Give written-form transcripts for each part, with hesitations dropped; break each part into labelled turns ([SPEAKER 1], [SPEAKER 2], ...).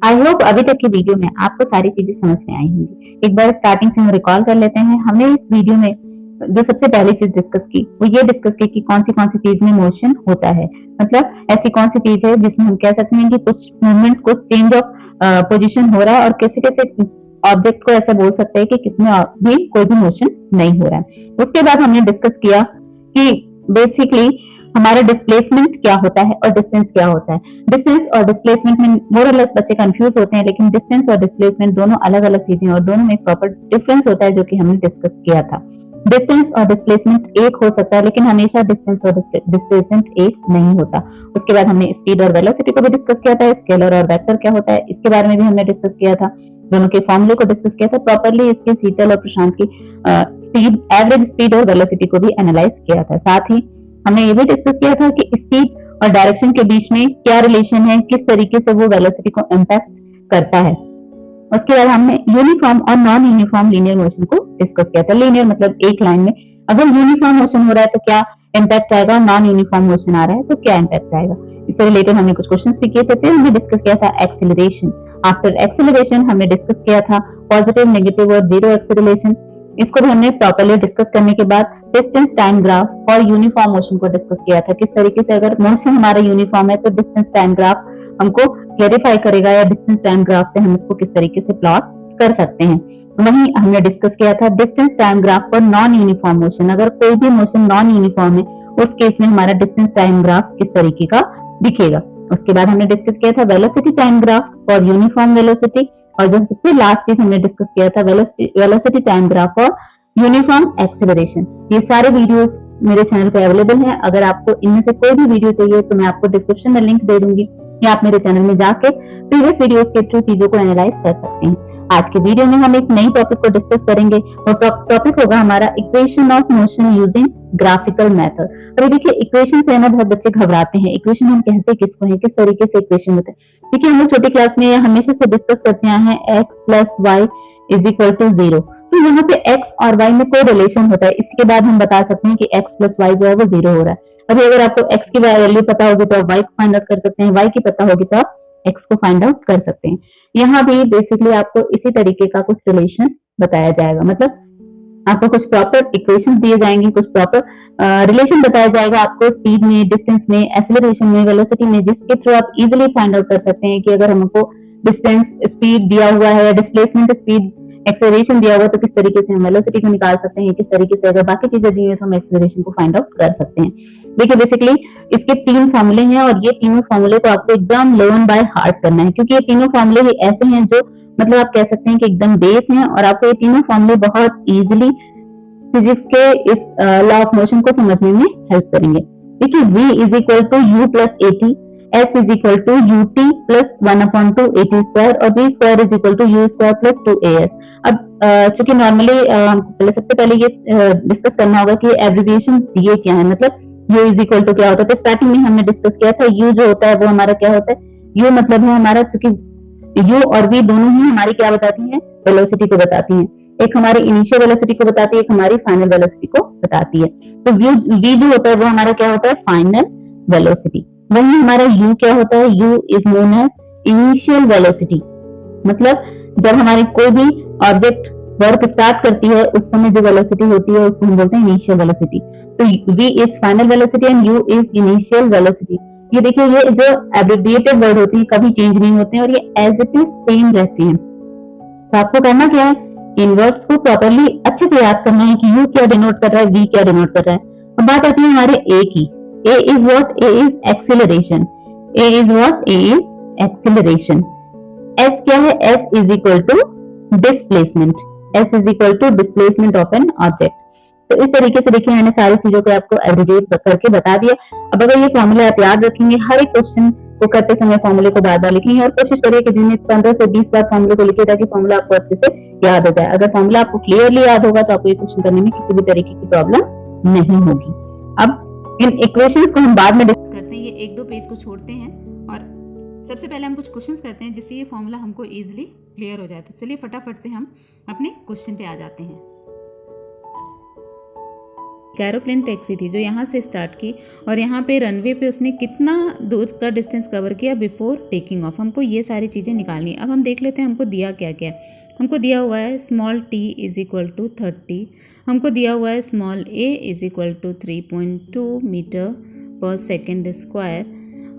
[SPEAKER 1] I hope अभी तक की वीडियो में आपको सारी चीजें समझ में आई होंगी। एक बार स्टार्टिंग से हम रिकॉल कर लेते हैं। हमने इस वीडियो में जो सबसे पहली चीज डिस्कस की वो ये डिस्कस की कि कौन सी चीज में मोशन होता है, मतलब ऐसी कौन सी चीज है जिसमें हम कह सकते हैं कि कुछ मूवमेंट, कुछ चेंज ऑफ पोजीशन हो रहा है, और कैसे कैसे ऑब्जेक्ट को ऐसा बोल सकते हैं कि किसमें भी कोई भी मोशन नहीं हो रहा है। उसके बाद हमने डिस्कस किया कि बेसिकली हमारा डिस्प्लेसमेंट क्या होता है और डिस्टेंस क्या होता है। डिस्टेंस और डिस्प्लेसमेंट में मोर और लेस बच्चे कंफ्यूज होते हैं, लेकिन डिस्टेंस और डिस्प्लेसमेंट दोनों अलग अलग चीजें और दोनों में एक प्रॉपर डिफरेंस होता है, जो कि हमने डिस्कस किया था। डिस्टेंस और डिस्प्लेसमेंट एक हो सकता है, लेकिन हमेशा डिस्टेंस और डिस्प्लेसमेंट एक नहीं होता। उसके बाद हमने स्पीड और वेलोसिटी को भी डिस्कस किया था। स्केलर और वेक्टर क्या होता है, इसके बारे में भी हमने डिस्कस किया था। दोनों के फॉर्मूले को डिस्कस किया था प्रॉपरली। इसके शीतल और प्रशांत की स्पीड, एवरेज स्पीड और वेलोसिटी को भी एनालाइज किया था। साथ ही हमने ये भी डिस्कस किया था कि स्पीड और डायरेक्शन के बीच में क्या रिलेशन है, किस तरीके से वो वेलोसिटी को इम्पैक्ट करता है। उसके बाद हमने यूनिफॉर्म और नॉन यूनिफॉर्म लीनियर मोशन को डिस्कस किया था। लीनियर मतलब एक लाइन में, अगर यूनिफॉर्म मोशन हो रहा है तो क्या इम्पैक्ट आएगा, नॉन यूनिफॉर्म मोशन आ रहा है तो क्या इम्पैक्ट आएगा। इससे रिलेटेड हमने कुछ क्वेश्चंस भी किए थे। फिर हमने डिस्कस किया था एक्सेलरेशन। आफ्टर एक्सेलरेशन हमने डिस्कस किया था पॉजिटिव, नेगेटिव और जीरो एक्सेलरेशन। इसको भी हमने प्रॉपर्ली डिस्कस करने के बाद डिस्टेंस टाइम ग्राफ और यूनिफॉर्म मोशन को डिस्कस किया था। किस तरीके से अगर मोशन हमारा यूनिफॉर्म है तो डिस्टेंस टाइम ग्राफ हमको क्लेरिफाई करेगा, या डिस्टेंस टाइम ग्राफ पे हम इसको किस तरीके से प्लॉट कर सकते हैं। वहीं हमने डिस्कस किया था distance time graph for non uniform motion. अगर कोई भी मोशन नॉन यूनिफॉर्म है उस केस में हमारा डिस्टेंस टाइम ग्राफ किस तरीके का दिखेगा। उसके बाद हमने डिस्कस किया था velocity time graph for uniform velocity, और जो सबसे लास्ट चीज हमने डिस्कस किया था velocity time graph for uniform acceleration. ये सारे वीडियोस मेरे चैनल पे अवेलेबल हैं। अगर आपको इनमें से कोई भी वीडियो चाहिए तो मैं आपको डिस्क्रिप्शन में लिंक दे दूंगी, या आप मेरे चैनल में जाके प्रीवियस वीडियोस के थ्रू चीजों को एनालाइज कर सकते हैं। आज के वीडियो में हम एक नई टॉपिक को डिस्कस करेंगे, और टॉपिक होगा हमारा equation of motion using graphical method. अभी देखिए, इक्वेशन से ना बहुत बच्चे घबराते हैं। इक्वेशन हम कहते हैं किसको है, किस तरीके से इक्वेशन होते हैं। देखिए, हम लोग छोटी क्लास में हमेशा से डिस्कस करते आए हैं x plus y is equal to 0। तो यहाँ पे x और y में कोई रिलेशन होता है, इसके बाद हम बता सकते हैं कि x प्लस वाई जो है वो 0 हो रहा है। अभी अगर आपको x की वैल्यू पता होगी तो आप y को फाइंड आउट कर सकते हैं, y की पता होगी तो आप x को फाइंड आउट कर सकते हैं। यहाँ भी बेसिकली आपको इसी तरीके का कुछ रिलेशन बताया जाएगा, मतलब आपको कुछ प्रॉपर इक्वेशंस दिए जाएंगे, कुछ प्रॉपर रिलेशन बताया जाएगा आपको स्पीड में, डिस्टेंस में, एक्सेलरेशन में, वेलोसिटी में, जिसके थ्रू आप इजीली फाइंड आउट कर सकते हैं कि अगर हमको डिस्टेंस स्पीड दिया हुआ है, डिस्प्लेसमेंट स्पीड एक्सेलरेशन दिया हुआ, तो किस तरीके से हम वेलोसिटी को निकाल सकते हैं, किस तरीके से अगर बाकी चीजें दी है तो हम एक्सेलरेशन को फाइंड आउट कर सकते हैं। देखिए, बेसिकली इसके 3 फॉर्मूले हैं, और ये तीनों फॉर्मूले को आपको एकदम लर्न बाय हार्ट करना है, क्योंकि ये तीनों फॉर्मूले ही ऐसे हैं जो मतलब आप कह सकते हैं कि एकदम बेस हैं, और आपको ये तीनों फॉर्मूले बहुत इजीली फिजिक्स के इस लॉ ऑफ मोशन को समझने में हेल्प करेंगे। देखिए, v is equal to u plus a t, s is equal to u t plus 1/2 a t square, और v square is equal to u square plus 2as। अब चूंकि normally पहले सबसे पहले ये डिस्कस करना होगा कि एब्रिविएशन ये क्या है, मतलब u इज इक्वल टू क्या होता है। तो स्टार्टिंग में हमने डिस्कस किया था u जो होता है वो हमारा क्या होता है। u मतलब है हमारा, चूंकि u और v दोनों ही हमारी क्या बताती हैं, वेलोसिटी को बताती हैं। एक हमारी इनिशियल वेलोसिटी को बताती है, एक हमारी फाइनल वेलोसिटी को बताती है। तो v जो होता है वो हमारा क्या होता है, फाइनल वेलोसिटी। वहीं हमारा u क्या होता है, u is known as initial velocity. मतलब जब हमारी कोई भी ऑब्जेक्ट वर्क स्टार्ट करती है उस समय जो वेलोसिटी होती है उसको हम बोलते हैं इनिशियल वेलोसिटी। तो v is final velocity and u is initial velocity. ये देखिए, ये जो एब्रिविएटेड वर्ड होती है कभी चेंज नहीं होते हैं, और ये एज इट इज सेम रहते हैं। तो आपको करना क्या है, इन वर्ड्स को प्रॉपर्ली अच्छे से याद करना है कि u क्या डिनोट कर रहा है, v क्या डिनोट कर रहा है। अब बात आती है हमारे a की। a is what, a is acceleration. a is what, a is acceleration. s क्या है, s is equal to displacement. s is equal to displacement of an object. तो इस तरीके से देखिए, मैंने सारी चीजों को आपको एब्रिविएट करके बता दिया। अब अगर ये फॉर्मूला आप याद रखेंगे, हर एक क्वेश्चन को करते समय फॉर्मूले को बार बार लिखेंगे, और कोशिश करिए कि दिन में 15 से 20 बार फॉर्मूले को लिखिए, ताकि फॉर्मूला आपको अच्छे से याद हो जाए। अगर फॉर्मूला आपको क्लियरली याद होगा तो आपको ये क्वेश्चन करने में किसी भी तरीके की प्रॉब्लम नहीं होगी। अब इन इक्वेशंस को हम बाद में डिस्कस करते हैं, ये 1-2 पेज को छोड़ते हैं, और सबसे पहले हम कुछ क्वेश्चंस करते हैं जिससे ये फॉर्मूला हमको इजीली क्लियर हो जाए। तो चलिए फटाफट से हम अपने क्वेश्चन पे आ जाते हैं। एरोप्लेन टैक्सी थी जो यहाँ से स्टार्ट की और यहाँ पे रनवे पे उसने कितना दूर का डिस्टेंस कवर किया बिफोर टेकिंग ऑफ। हमको ये सारी चीज़ें निकालनी है। अब हम देख लेते हैं हमको दिया क्या क्या। हमको दिया हुआ है small t is equal to 30, हमको दिया हुआ है small a is equal to 3.2 metre per second square.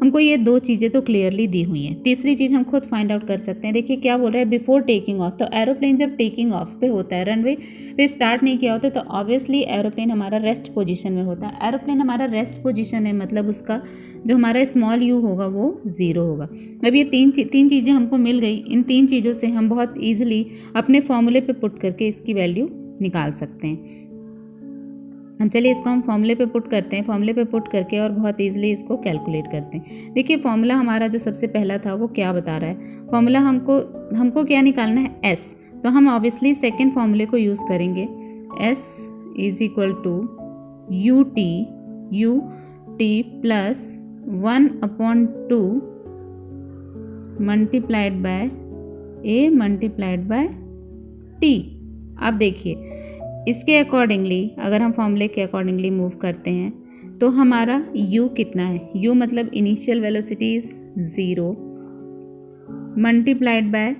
[SPEAKER 1] हमको ये दो चीज़ें तो क्लियरली दी हुई हैं। तीसरी चीज़ हम खुद फाइंड आउट कर सकते हैं। देखिए क्या बोल रहा है, बिफोर टेकिंग ऑफ। तो एरोप्लेन जब टेकिंग ऑफ पे होता है, रनवे पे स्टार्ट नहीं किया होता, तो ऑब्वियसली एरोप्लेन हमारा रेस्ट पोजीशन में होता है। एरोप्लेन हमारा रेस्ट पोजीशन है, मतलब उसका जो हमारा स्मॉल u होगा वो 0 होगा। अब ये तीन चीज़ें हमको मिल गई। इन तीन चीज़ों से हम बहुत ईजिली अपने फॉर्मूले पे पुट करके इसकी वैल्यू निकाल सकते हैं। हम चलिए इसको हम फॉर्मूले पे पुट करते हैं। फॉर्मूले पे पुट करके और बहुत ईजिली इसको कैलकुलेट करते हैं। देखिए फॉर्मूला हमारा जो सबसे पहला था वो क्या बता रहा है। फॉर्मूला हमको क्या निकालना है, s। तो हम ऑब्वियसली सेकेंड फॉर्मूले को यूज़ करेंगे। s is equal to u t plus 1/2 multiplied by a multiplied by t। अब देखिए इसके अकॉर्डिंगली अगर हम फॉर्मूले के अकॉर्डिंगली मूव करते हैं तो हमारा u कितना है, u मतलब initial velocity is 0 multiplied by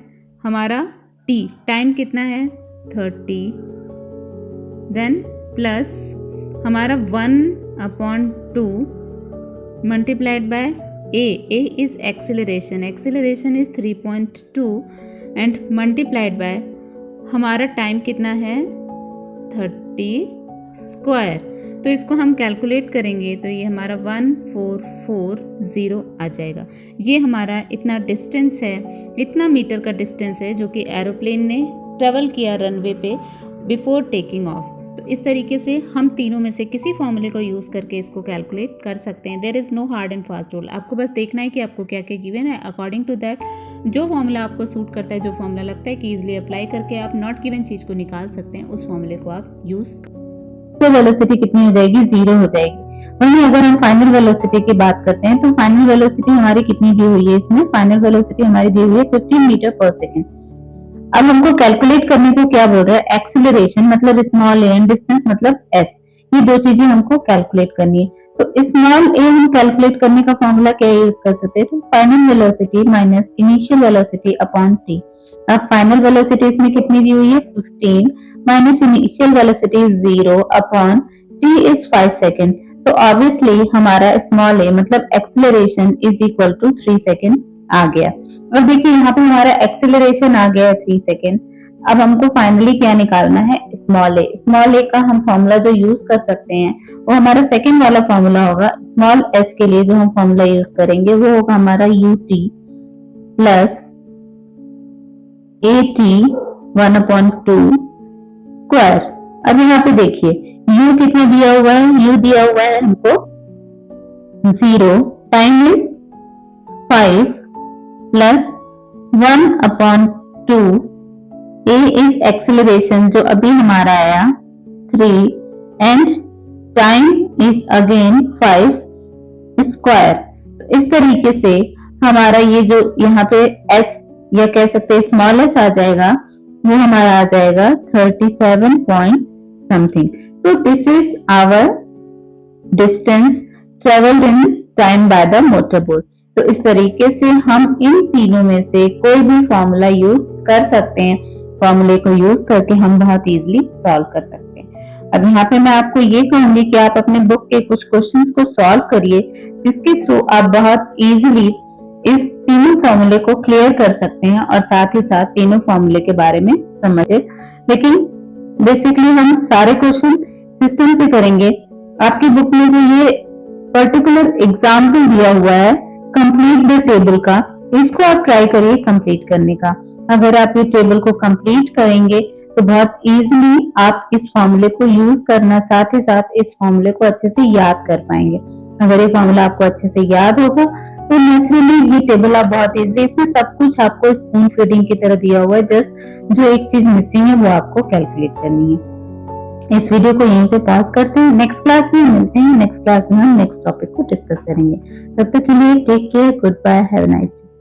[SPEAKER 1] हमारा t, टाइम कितना है 30, देन प्लस हमारा 1/2 multiplied by a is acceleration is 3.2 and multiplied by हमारा टाइम कितना है 30 स्क्वायर। तो इसको हम कैलकुलेट करेंगे तो ये हमारा 1440 आ जाएगा। ये हमारा इतना डिस्टेंस है, इतना मीटर का डिस्टेंस है जो कि एरोप्लेन ने ट्रेवल किया रनवे पे बिफोर टेकिंग ऑफ। तो इस तरीके से हम तीनों में से किसी फॉर्मूले को यूज़ करके इसको कैलकुलेट कर सकते हैं। There is no hard and fast rule. आपको बस देखना है कि आपको क्या क्या गिवन है। अकॉर्डिंग टू दैट जो फॉर्मूला आपको सूट करता है, जो फॉर्मूला लगता है कि इजीली अप्लाई करके आप नॉट गिवन चीज़ को निकाल सकते हैं, उस फॉर्मूले को आप यूज़ तो वेलोसिटी कितनी हो जाएगी, 0 हो जाएगी। वहीं अगर हम फाइनल वेलोसिटी की बात करते हैं तो फाइनल वेलोसिटी हमारी कितनी दी हुई है, इसमें फाइनल वेलोसिटी हमारी दी हुई है 15 मीटर पर सेकेंड। अब हमको कैलकुलेट करने को क्या बोल रहा है, एक्सीलरेशन मतलब स्मॉल a एंड डिस्टेंस मतलब s। ये दो चीजें हमको कैलकुलेट करनी है। तो स्मॉल a हम कैलकुलेट करने का फॉर्मूला क्या यूज कर सकते हैं, तो final velocity minus initial velocity upon t। अब फाइनल वेलोसिटी इसमें कितनी दी हुई है 15 minus initial velocity 0 upon t is 5 second. तो ऑब्वियसली हमारा स्मॉल a मतलब acceleration is equal to 3 second आ गया। अब देखिए यहाँ पे हमारा एक्सीलरेशन आ गया है 3 सेकेंड। अब हमको फाइनली क्या निकालना है, स्मॉल a। स्मॉल a का हम फॉर्मूला जो यूज कर सकते हैं वो हमारा सेकेंड वाला फॉर्मूला होगा। स्मॉल s के लिए जो हम फॉर्मूला यूज करेंगे वो होगा हमारा ut प्लस at 1/2 स्क्वायर। अब यहाँ पे देखिए u कितना दिया हुआ है, u दिया हुआ है हमको 0, time is 5 plus 1/2, a is acceleration जो अभी हमारा आया 3 and time is again 5 square. तो इस तरीके से हमारा ये जो यहाँ पे s या कह सकते हैं स्मॉल s आ जाएगा, वो हमारा आ जाएगा 37 पॉइंट समथिंग। तो this is our distance travelled in time by the motorboat. तो इस तरीके से हम इन तीनों में से कोई भी फॉर्मूला यूज कर सकते हैं। फॉर्मूले को यूज करके हम बहुत इजीली सॉल्व कर सकते हैं। अब यहाँ पे मैं आपको ये कहूंगी कि आप अपने बुक के कुछ क्वेश्चंस को सॉल्व करिए, जिसके थ्रू आप बहुत इजीली इस तीनों फॉर्मूले को क्लियर कर सकते हैं और साथ ही साथ तीनों फॉर्मूले के बारे में समझे। लेकिन बेसिकली हम सारे क्वेश्चन सिस्टम से करेंगे। आपकी बुक में जो ये पर्टिकुलर एग्जाम्पल दिया हुआ है कंप्लीट द टेबल का, इसको आप ट्राई करिए कंप्लीट करने का। अगर आप ये टेबल को कंप्लीट करेंगे तो बहुत इजीली आप इस फॉर्मूले को यूज करना, साथ ही साथ इस फॉर्मूले को अच्छे से याद कर पाएंगे। अगर ये फॉर्मूला आपको अच्छे से याद होगा तो नेचुरली ये टेबल आप बहुत इजीली, इसमें सब कुछ आपको स्पून फीडिंग की तरह दिया हुआ है, जस्ट जो एक चीज मिसिंग है वो आपको कैलकुलेट करनी है। इस वीडियो को यहीं पे पॉज करते हैं, नेक्स्ट क्लास में मिलते हैं। नेक्स्ट क्लास में हम नेक्स्ट टॉपिक को डिस्कस करेंगे। तब तक के लिए take care, goodbye, have a nice day.